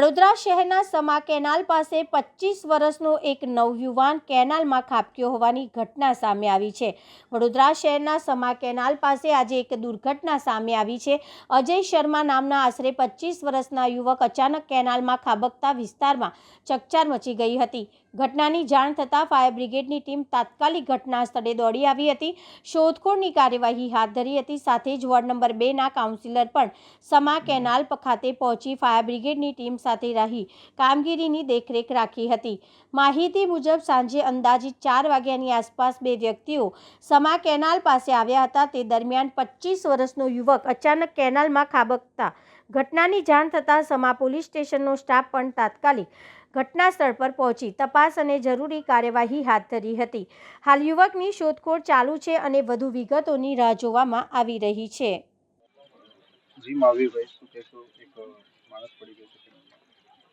વડોદરા શહેરના સમા કેનાલ પાસે 25 વર્ષનો એક નવયુવાન કેનાલમાં ખાબક્યો હોવાની ઘટના સામે આવી છે। વડોદરા શહેરના સમા કેનાલ પાસે આજે એક દુર્ઘટના સામે આવી છે। અજય શર્મા નામના આશરે 25 વર્ષના યુવક અચાનક કેનાલમાં ખાબકતા વિસ્તારમાં ચકચાર મચી ગઈ હતી। ઘટનાની જાણ થતાં ફાયર બ્રિગેડની ટીમ તાત્કાલિક ઘટના સ્થળે દોડી આવી હતી। શોધખોળની કાર્યવાહી હાથ ધરી હતી। સાથે જ વોર્ડ નંબર 2ના કાઉન્સિલર પણ સમા કેનાલ ખાતે પહોંચી ફાયર બ્રિગેડની ટીમ સાથે રહી કામગીરીની દેખરેખ રાખી હતી। માહિતી મુજબ સાંજે અંદાજિત 4 વાગ્યાની આસપાસ બે વ્યક્તિઓ સમા કેનાલ પાસે આવ્યા હતા। તે દરમિયાન 25 વર્ષનો યુવક અચાનક કેનાલમાં ખાબકતા ઘટનાની જાણ થતાં સમા પોલીસ સ્ટેશનનો સ્ટાફ પણ તાત્કાલિક ઘટના સ્થળ પર પહોંચી તપાસ અને જરૂરી કાર્યવાહી હાથ ધરી હતી। હાલ યુવકની શોધખોળ ચાલુ છે અને વધુ વિગતોની રાહ જોવામાં આવી રહી છે।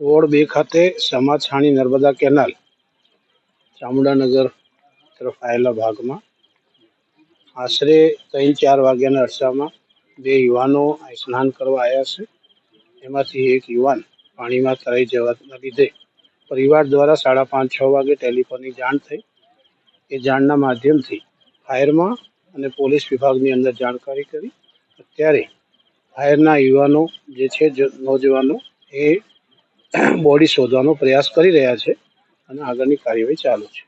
वोर्ड 2 खाते समा छाणी नर्मदा केनाल चामुंडानगर तरफ आवेला भागમાં આશરે 3-4 વાગ્યાના અરસામાં બે યુવાનો સ્નાન કરવા આવ્યા છે। એમાંથી એક યુવાન પાણીમાં તરાઈ જવાના લીધે પરિવાર દ્વારા 5:30-6 વાગે ટેલિફોનની જાણ થઈ। એ જાણના માધ્યમથી ફાયરમાં અને પોલીસ વિભાગની અંદર જાણકારી કરી। અત્યારે ફાયરના યુવાનો જે છે નોજવાનો એ બોડી શોધવાનો પ્રયાસ કરી રહ્યા છે અને આગળની કાર્યવાહી ચાલુ છે।